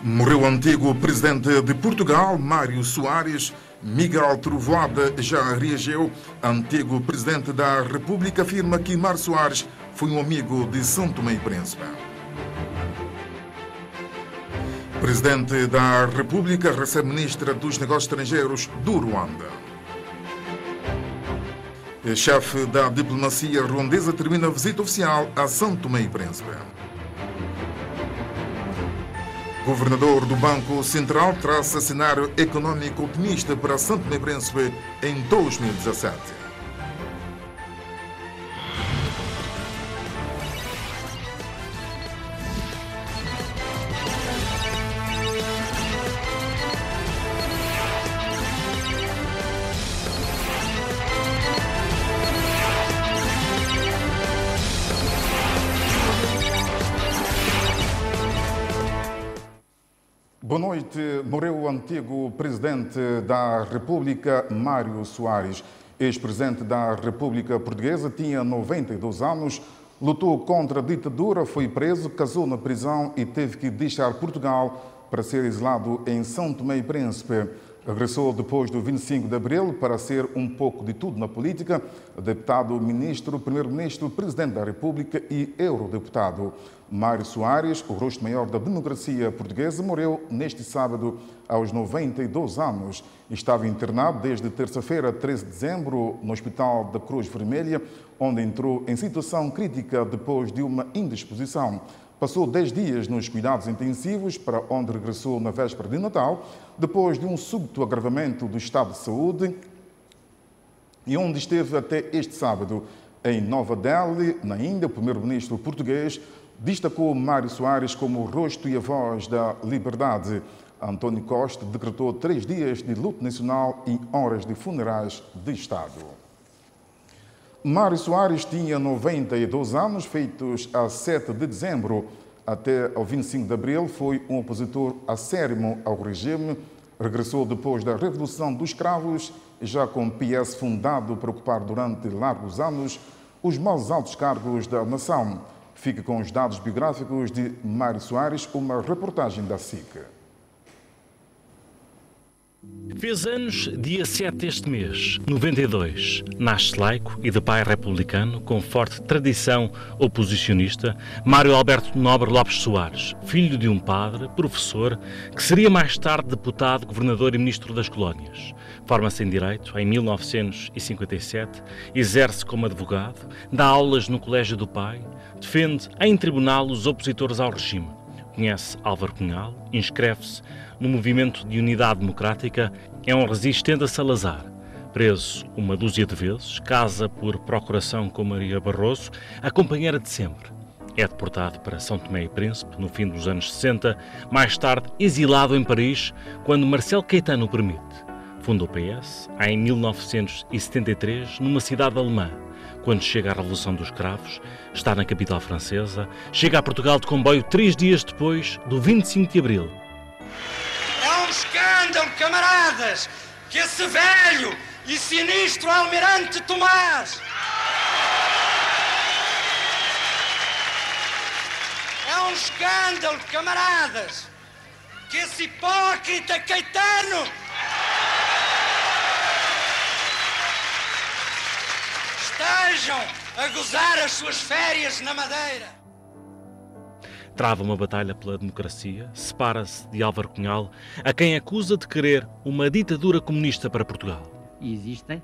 Morreu o antigo presidente de Portugal, Mário Soares. Miguel Trovoada já reagiu. Antigo presidente da República afirma que Mário Soares foi um amigo de São Tomé e Príncipe. Presidente da República recebe ministra dos Negócios Estrangeiros do Ruanda. Chefe da diplomacia ruandesa termina a visita oficial a São Tomé e Príncipe. Governador do Banco Central traça cenário econômico otimista para São Tomé e Príncipe em 2017. Boa noite. Morreu o antigo presidente da República, Mário Soares. Ex-presidente da República Portuguesa, tinha 92 anos, lutou contra a ditadura, foi preso, casou na prisão e teve que deixar Portugal para ser exilado em São Tomé e Príncipe. Regressou depois do 25 de abril para ser um pouco de tudo na política: deputado, ministro, primeiro-ministro, presidente da República e eurodeputado. Mário Soares, o rosto maior da democracia portuguesa, morreu neste sábado aos 92 anos. Estava internado desde terça-feira, 13 de dezembro, no Hospital da Cruz Vermelha, onde entrou em situação crítica depois de uma indisposição. Passou 10 dias nos cuidados intensivos, para onde regressou na véspera de Natal, depois de um súbito agravamento do estado de saúde, e onde esteve até este sábado. Em Nova Delhi, na Índia, o primeiro-ministro português destacou Mário Soares como o rosto e a voz da liberdade. António Costa decretou 3 dias de luto nacional e horas de funerais de Estado. Mário Soares tinha 92 anos, feitos a 7 de dezembro até ao 25 de abril. Foi um opositor acérrimo ao regime. Regressou depois da Revolução dos Cravos, já com PS fundado para ocupar durante largos anos os mais altos cargos da nação. Fica com os dados biográficos de Mário Soares, uma reportagem da SIC. Fez anos dia 7 deste mês, 92. Nasce laico e de pai republicano, com forte tradição oposicionista, Mário Alberto Nobre Lopes Soares, filho de um padre, professor, que seria mais tarde deputado, governador e ministro das colónias. Forma-se em Direito em 1957, exerce como advogado, dá aulas no Colégio do Pai, defende em tribunal os opositores ao regime. Conhece Álvaro Cunhal, inscreve-se no Movimento de Unidade Democrática, é um resistente a Salazar. Preso uma dúzia de vezes, casa por procuração com Maria Barroso, a companheira de sempre. É deportado para São Tomé e Príncipe no fim dos anos 60, mais tarde exilado em Paris, quando Marcelo Caetano o permite. Funda o PS em 1973, numa cidade alemã. Quando chega a Revolução dos Cravos, está na capital francesa, chega a Portugal de comboio 3 dias depois do 25 de abril. É um escândalo, camaradas, que esse velho e sinistro almirante Tomás é um escândalo, camaradas, que esse hipócrita Caetano estejam a gozar as suas férias na Madeira. Trava uma batalha pela democracia, separa-se de Álvaro Cunhal, a quem acusa de querer uma ditadura comunista para Portugal. Existem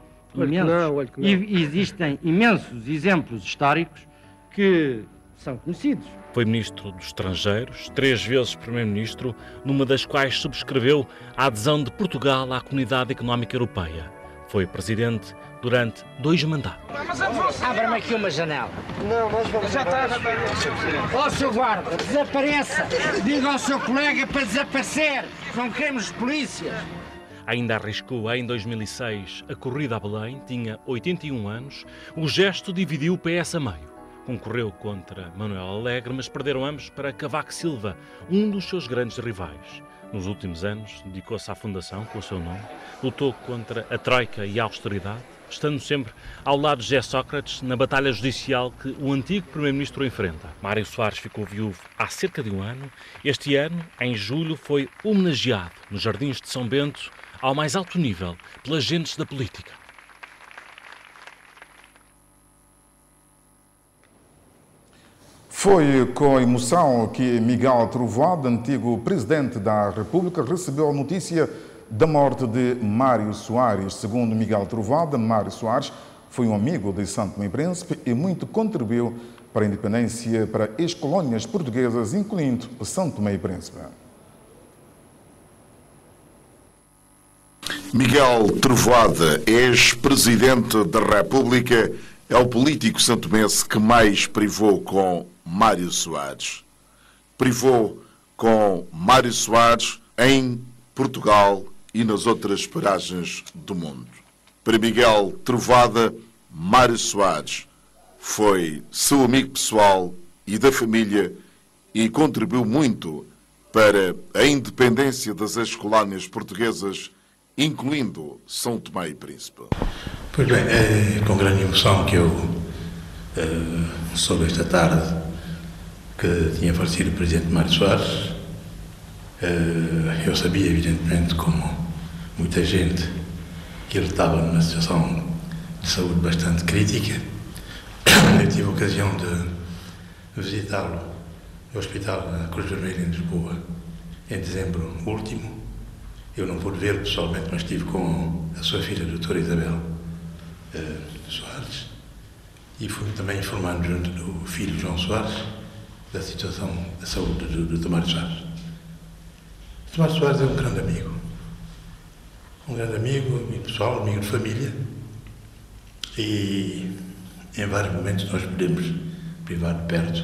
imensos exemplos históricos que são conhecidos. Foi ministro dos Estrangeiros, 3 vezes primeiro-ministro, numa das quais subscreveu a adesão de Portugal à Comunidade Económica Europeia. Foi presidente durante 2 mandatos. Abra-me aqui uma janela. Não, nós vamos... Já está. Ó, seu guarda, desapareça. Diga ao seu colega para desaparecer. Não queremos polícia. Ainda arriscou em 2006 a corrida a Belém, tinha 81 anos. O gesto dividiu o PS a meio. Concorreu contra Manuel Alegre, mas perderam ambos para Cavaco Silva, um dos seus grandes rivais. Nos últimos anos, dedicou-se à fundação com o seu nome, lutou contra a Troika e a austeridade, estando sempre ao lado de José Sócrates na batalha judicial que o antigo Primeiro-Ministro enfrenta. Mário Soares ficou viúvo há cerca de um ano. Este ano, em julho, foi homenageado nos Jardins de São Bento, ao mais alto nível, pelas gentes da política. Foi com emoção que Miguel Trovoada, antigo Presidente da República, recebeu a notícia da morte de Mário Soares. Segundo Miguel Trovoada, Mário Soares foi um amigo de São Tomé e Príncipe e muito contribuiu para a independência para as colônias portuguesas, incluindo São Tomé e Príncipe. Miguel Trovoada, ex-Presidente da República, é o político santomense que mais privou com Mário Soares. Privou com Mário Soares em Portugal e nas outras paragens do mundo. Para Miguel Trovoada, Mário Soares foi seu amigo pessoal e da família e contribuiu muito para a independência das ex-colónias portuguesas, incluindo São Tomé e Príncipe. Pois bem, é com grande emoção que eu soube esta tarde que tinha falecido o Presidente Mário Soares. Eu sabia, evidentemente, como muita gente, que ele estava numa situação de saúde bastante crítica. Eu tive a ocasião de visitá-lo no Hospital da Cruz Vermelha em Lisboa em dezembro último. Eu não pude ver pessoalmente, mas estive com a sua filha, a doutora Isabel Soares, e fui também informando junto do filho João Soares da situação da saúde do Dr. Mário Soares. O Dr. Mário Soares é um grande amigo, amigo pessoal, amigo de família, e em vários momentos nós podemos privar de perto.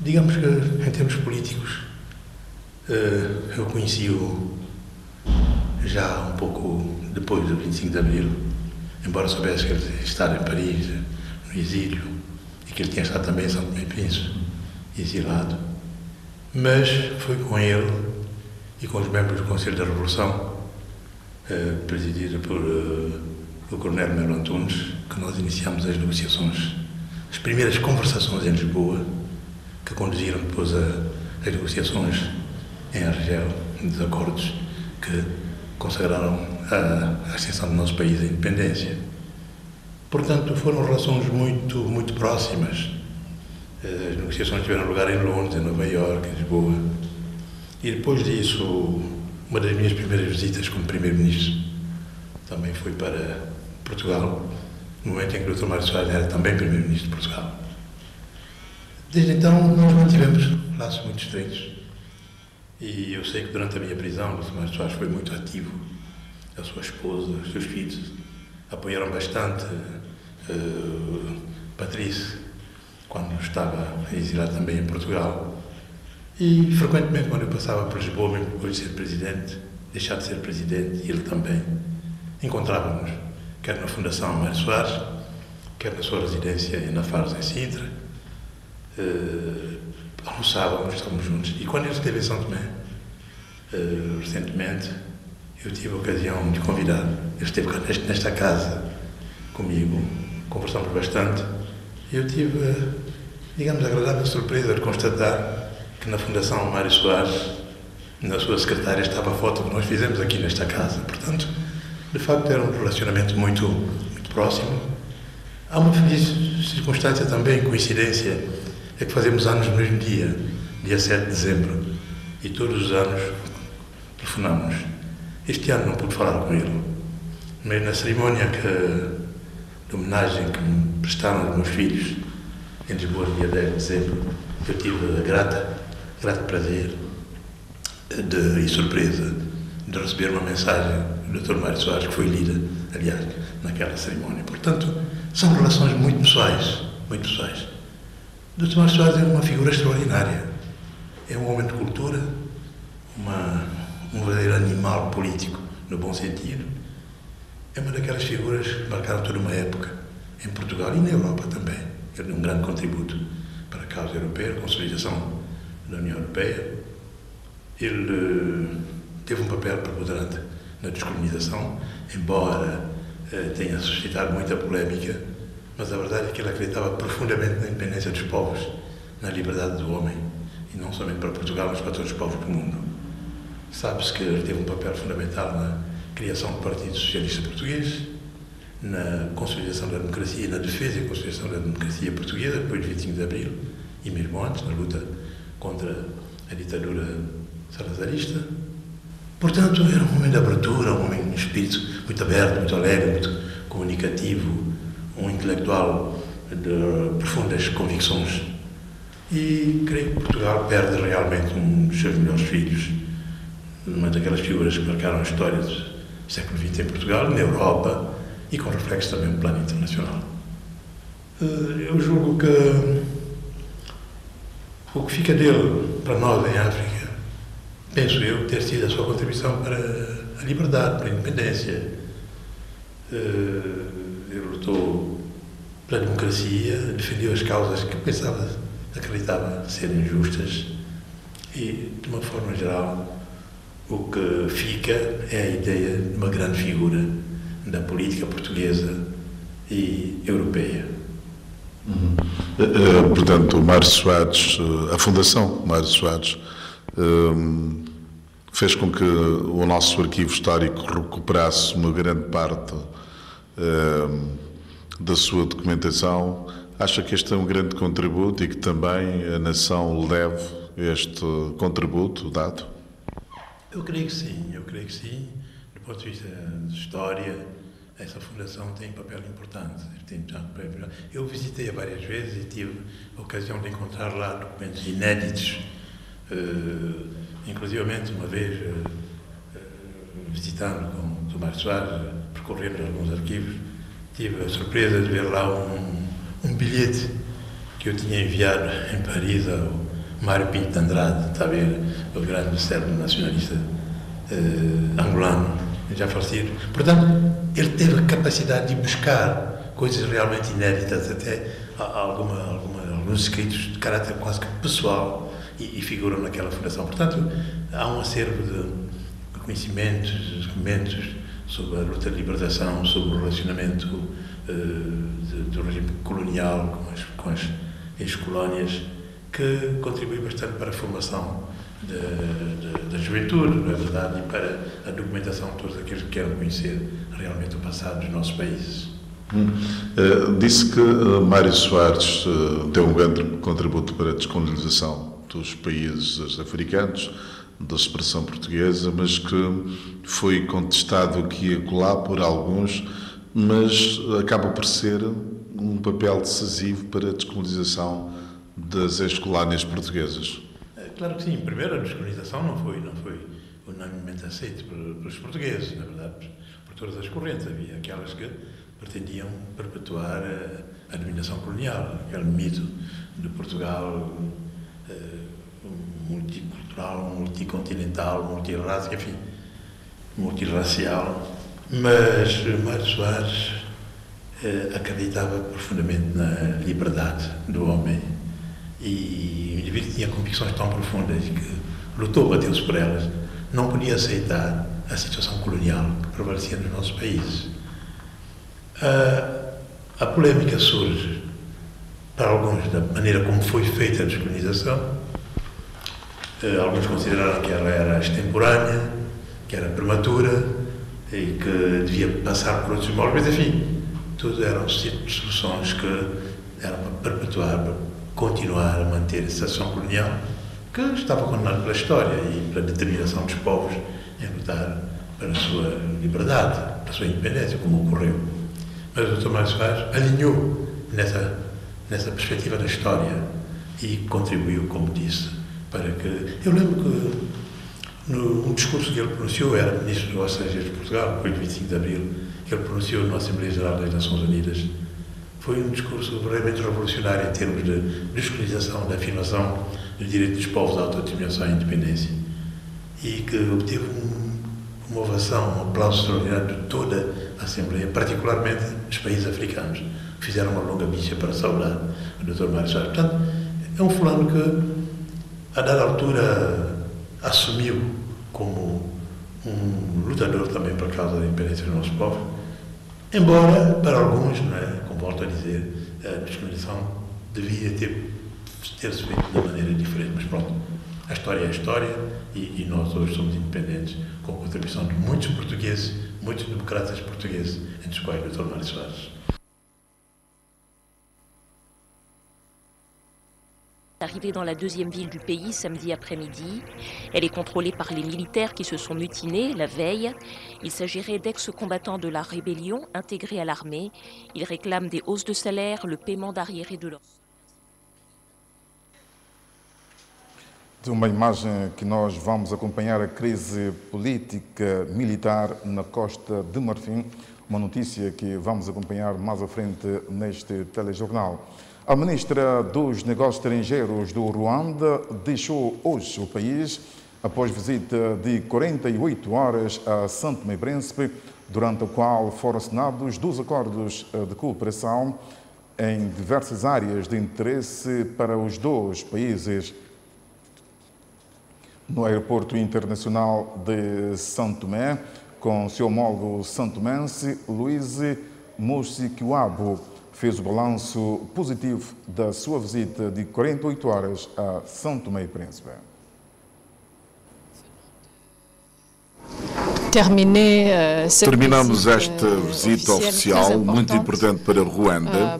Digamos que, em termos políticos, eu conheci-o já um pouco depois do 25 de Abril, embora soubesse que ele estava em Paris, no exílio, e que ele tinha estado também em São Tomé e Príncipe, exilado. Mas foi com ele e com os membros do Conselho da Revolução, presidido por o Coronel Melo Antunes, que nós iniciamos as negociações, as primeiras conversações em Lisboa, que conduziram depois as negociações em Argel, dos acordos que consagraram a ascensão do nosso país à independência. Portanto, foram relações muito próximas. As negociações tiveram lugar em Londres, em Nova Iorque, em Lisboa. E depois disso, uma das minhas primeiras visitas como Primeiro-Ministro também foi para Portugal, no momento em que o Dr. Mário Soares era também Primeiro-Ministro de Portugal. Desde então, nós mantivemos laços muito estreitos. E eu sei que durante a minha prisão, o Dr. Mário Soares foi muito ativo. A sua esposa, os seus filhos apoiaram bastante Patrícia, quando estava exilado também em Portugal. E frequentemente, quando eu passava por Lisboa, mesmo depois de ser presidente, deixar de ser presidente, e ele também, encontrávamos, quer na Fundação Mário Soares, quer na sua residência na Faros, em Sintra. Almoçávamos, estávamos juntos. E quando ele esteve em São Tomé, recentemente, eu tive a ocasião de convidar. Ele esteve cá nesta casa comigo, conversamos bastante. E eu tive, digamos, a agradável surpresa de constatar que na Fundação Mário Soares, na sua secretária, estava a foto que nós fizemos aqui nesta casa. Portanto, de facto, era um relacionamento muito próximo. Há uma feliz circunstância também, coincidência, é que fazemos anos no mesmo dia 7 de dezembro, e todos os anos telefonamos. Este ano não pude falar com ele, mas na cerimónia de homenagem que me prestaram os meus filhos, em Lisboa, dia 10 de dezembro, eu tive o grato prazer e surpresa de receber uma mensagem do Dr. Mário Soares, que foi lida, aliás, naquela cerimónia. Portanto, são relações muito pessoais, muito pessoais. O Dr. Mário Soares é uma figura extraordinária. É um homem de cultura, um verdadeiro animal político, no bom sentido. É uma daquelas figuras que marcaram toda uma época, em Portugal e na Europa também. Ele deu um grande contributo para a causa europeia, a consolidação da União Europeia. Ele teve um papel preponderante na descolonização, embora tenha suscitado muita polémica, mas a verdade é que ele acreditava profundamente na independência dos povos, na liberdade do homem, e não somente para Portugal, mas para todos os povos do mundo. Sabe-se que ele teve um papel fundamental na criação do Partido Socialista Português, na consolidação da democracia e na defesa e consolidação da democracia portuguesa, depois de 25 de Abril, e mesmo antes, na luta contra a ditadura salazarista. Portanto, era um homem de abertura, um homem de espírito muito aberto, muito alegre, muito comunicativo, um intelectual de profundas convicções. E creio que Portugal perde realmente um dos seus melhores filhos, uma daquelas figuras que marcaram a história do século XX em Portugal, na Europa, e com reflexo também no plano internacional. Eu julgo que o que fica dele para nós em África, penso eu, ter sido a sua contribuição para a liberdade, para a independência. Ele lutou pela democracia, defendeu as causas que acreditava serem justas e, de uma forma geral, o que fica é a ideia de uma grande figura da política portuguesa e europeia. Portanto, o Mário Soares, a Fundação Mário Soares, fez com que o nosso arquivo histórico recuperasse uma grande parte da sua documentação. Acha que este é um grande contributo e que também a nação lhe deve este contributo dado? Eu creio que sim. Do ponto de vista de história, essa fundação tem um papel importante. Eu visitei-a várias vezes e tive a ocasião de encontrar lá documentos inéditos. Inclusivamente, uma vez, visitando com o Mário Soares, percorrendo alguns arquivos, tive a surpresa de ver lá um bilhete que eu tinha enviado em Paris ao Mário Pinto de Andrade, está a ver, o grande célebre nacionalista angolano, já falecido. Portanto, ele teve a capacidade de buscar coisas realmente inéditas, até alguns escritos de caráter quase que pessoal e figuram naquela fundação. Portanto, há um acervo de conhecimentos, documentos sobre a luta de libertação, sobre o relacionamento do regime colonial com as ex-colónias, que contribui bastante para a formação da juventude, não é verdade, e para a documentação de todos aqueles que querem conhecer realmente o passado dos nossos países. Disse que Mário Soares deu um grande contributo para a descolonização dos países africanos, da expressão portuguesa, mas que foi contestado aqui e acolá por alguns, mas acaba por ser um papel decisivo para a descolonização das ex-colónias portuguesas. Claro que sim. Primeiro, a descolonização não foi unanimemente aceita pelos portugueses, na verdade, por todas as correntes. Havia aquelas que pretendiam perpetuar a dominação colonial, aquele mito de Portugal multicultural, multicontinental, multirracial, enfim, multirracial. Mas Mário Soares acreditava profundamente na liberdade do homem e o indivíduo tinha convicções tão profundas que lutou, bateu-se por elas, não podia aceitar a situação colonial que prevalecia nos nossos países. A polémica surge para alguns da maneira como foi feita a descolonização. Alguns consideraram que ela era extemporânea, que era prematura e que devia passar por outros moldes, mas enfim, tudo eram soluções que eram para perpetuar, para continuar a manter a situação colonial que estava condenada pela história e pela determinação dos povos em lutar para a sua liberdade, para a sua independência, como ocorreu. Mas o Dr. Mário Soares alinhou nessa perspectiva da história e contribuiu, como disse, para que... Eu lembro que um discurso que ele pronunciou, era Ministro dos Negócios Estrangeiros de Portugal, depois de 25 de Abril, que ele pronunciou na Assembleia Geral das Nações Unidas. Foi um discurso realmente revolucionário em termos de descolonização, de afirmação dos direitos dos povos à autodeterminação e à independência. E que obteve uma ovação, um aplauso extraordinário de toda a Assembleia, particularmente dos países africanos, que fizeram uma longa missa para saudar o Dr. Mário Soares. Portanto, é um fulano que, a dada altura, assumiu como um lutador também por causa da independência do nosso povo Embora, para alguns, não é, como volto a dizer, a discriminação devia ter-se feito de maneira diferente, mas pronto, a história é a história e nós hoje somos independentes, com a contribuição de muitos portugueses, muitos democratas portugueses, entre os quais o Dr. Mário Soares. Arrivée dans la deuxième ville du pays samedi après-midi, elle est contrôlée par les militaires qui se sont mutinés la veille. Il s'agirait d'ex-combattants de la rébellion intégrés à l'armée. Ils réclament des hausses de salaire, le paiement d'arriérés de leurs... De uma imagem que nós vamos acompanhar a crise política militar na Costa de Marfim, uma notícia que vamos acompanhar mais à frente neste telejornal. A ministra dos Negócios Estrangeiros do Ruanda deixou hoje o país após visita de 48 horas a São Tomé e Príncipe, durante a qual foram assinados 2 acordos de cooperação em diversas áreas de interesse para os 2 países. No aeroporto internacional de São Tomé, com seu homólogo santomense, Luiz Mushikiwabo, fez o balanço positivo da sua visita de 48 horas a São Tomé e Príncipe. Terminamos esta visita oficial muito importante para Ruanda.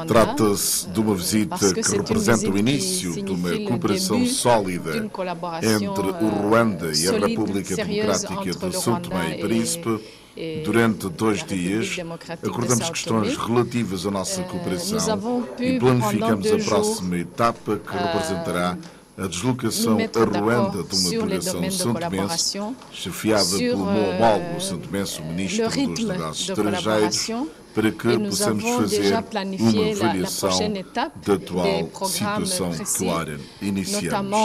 Trata-se de uma visita que representa o início de uma cooperação sólida entre o Ruanda e a República Democrática de São Tomé e Príncipe. Durante 2 dias, acordamos questões relativas à nossa cooperação e planificamos a próxima etapa, que representará a deslocação a Ruanda de uma delegação santomense, chefiada pelo meu homólogo santomense, o Ministro dos Negócios Estrangeiros, para que possamos fazer uma avaliação da atual situação que ora iniciamos.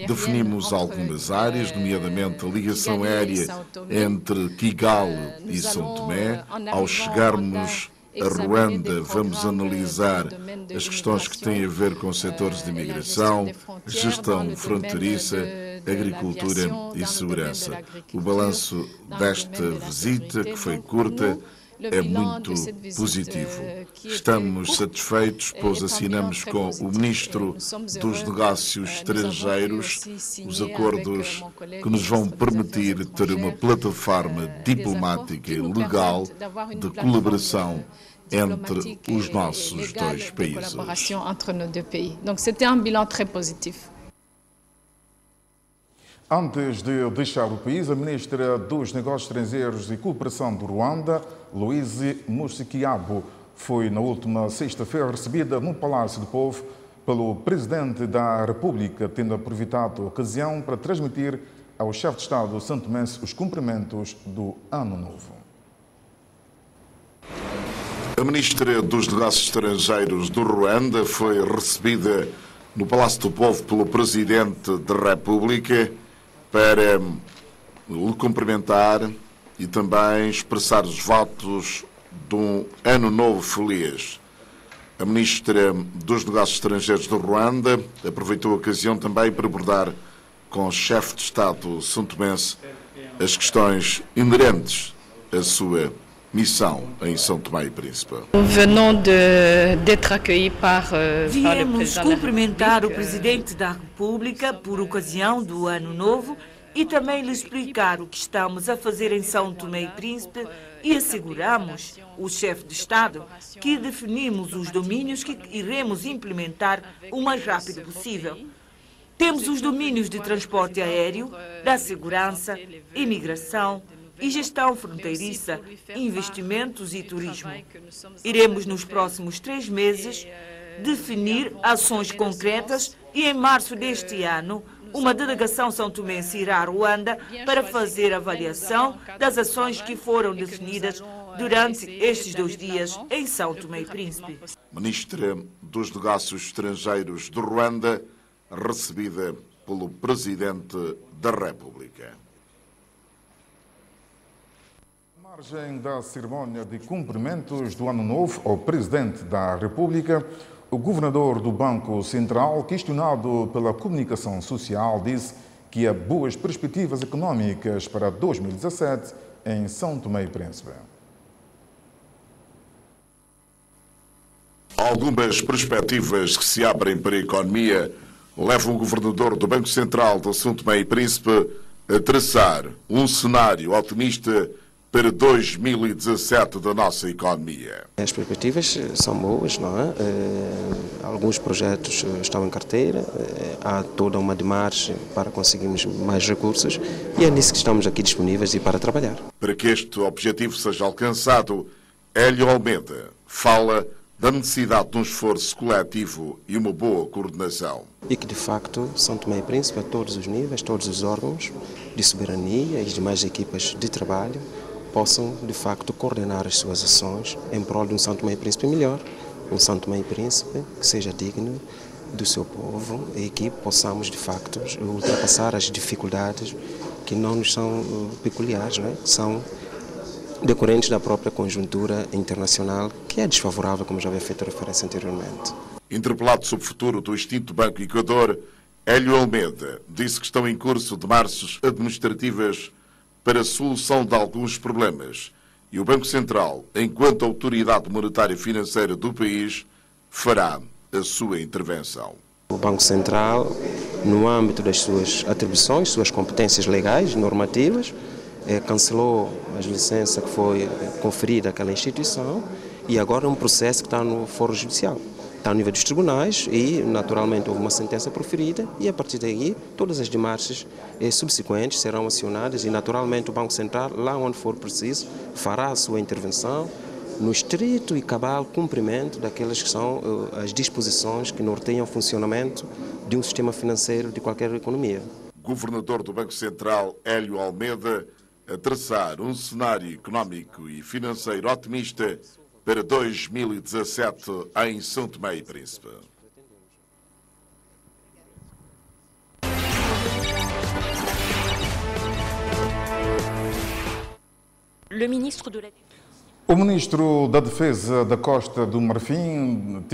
Definimos algumas áreas, nomeadamente a ligação aérea entre Kigali e São Tomé. Ao chegarmos a Ruanda, vamos analisar as questões que têm a ver com setores de imigração, gestão fronteiriça, agricultura e segurança. O balanço desta visita, que foi curta, é muito positivo. Estamos satisfeitos, pois assinamos com o Ministro dos Negócios Estrangeiros os acordos que nos vão permitir ter uma plataforma diplomática e legal de colaboração entre os nossos 2 países. Donc c'était un bilan très positif. Antes de deixar o país, a ministra dos Negócios Estrangeiros e Cooperação do Ruanda, Luiz Mushikiwabo, foi na última sexta-feira recebida no Palácio do Povo pelo Presidente da República, tendo aproveitado a ocasião para transmitir ao chefe de Estado santomense os cumprimentos do Ano Novo. A ministra dos Negócios Estrangeiros do Ruanda foi recebida no Palácio do Povo pelo Presidente da República para lhe cumprimentar e também expressar os votos de um Ano Novo feliz. A ministra dos Negócios Estrangeiros do Ruanda aproveitou a ocasião também para abordar com o chefe de Estado santomense as questões inerentes à sua missão em São Tomé e Príncipe. Viemos cumprimentar o Presidente da República por ocasião do Ano Novo e também lhe explicar o que estamos a fazer em São Tomé e Príncipe e asseguramos o chefe de Estado que definimos os domínios que iremos implementar o mais rápido possível. Temos os domínios de transporte aéreo, da segurança, imigração e gestão fronteiriça, investimentos e turismo. Iremos nos próximos 3 meses definir ações concretas e em março deste ano uma delegação são-tomense irá a Ruanda para fazer avaliação das ações que foram definidas durante estes 2 dias em São Tomé e Príncipe. Ministra dos Negócios Estrangeiros do Ruanda, recebida pelo Presidente da República. À margem da cerimónia de cumprimentos do Ano Novo ao Presidente da República, o governador do Banco Central, questionado pela comunicação social, disse que há boas perspectivas económicas para 2017 em São Tomé e Príncipe. Algumas perspectivas que se abrem para a economia levam o governador do Banco Central de São Tomé e Príncipe a traçar um cenário otimista para 2017 da nossa economia. As perspectivas são boas, não é? Alguns projetos estão em carteira, há toda uma demarche para conseguirmos mais recursos e é nisso que estamos aqui disponíveis e para trabalhar. Para que este objetivo seja alcançado, Hélio Almeida fala da necessidade de um esforço coletivo e uma boa coordenação. E que, de facto, São Tomé e Príncipe, a todos os níveis, todos os órgãos de soberania e as demais equipas de trabalho, possam, de facto, coordenar as suas ações em prol de um São Tomé e Príncipe melhor, um São Tomé e Príncipe que seja digno do seu povo e que possamos, de facto, ultrapassar as dificuldades que não nos são peculiares, não é? São decorrentes da própria conjuntura internacional, que é desfavorável, como já havia feito referência anteriormente. Interpelado sobre o futuro do extinto Banco Equador, Hélio Almeida disse que estão em curso demarches administrativas para a solução de alguns problemas e o Banco Central, enquanto autoridade monetária e financeira do país, fará a sua intervenção. O Banco Central, no âmbito das suas atribuições, suas competências legais, normativas, cancelou as licenças que foi conferida àquela instituição e agora é um processo que está no foro judicial. Está no nível dos tribunais e, naturalmente, houve uma sentença proferida e, a partir daí, todas as demarches subsequentes serão acionadas e, naturalmente, o Banco Central, lá onde for preciso, fará a sua intervenção no estrito e cabal cumprimento daquelas que são as disposições que norteiam o funcionamento de um sistema financeiro de qualquer economia. Governador do Banco Central, Hélio Almeida, a traçar um cenário económico e financeiro otimista para 2017 em São Tomé e Príncipe. O ministro da Defesa da Costa do Marfim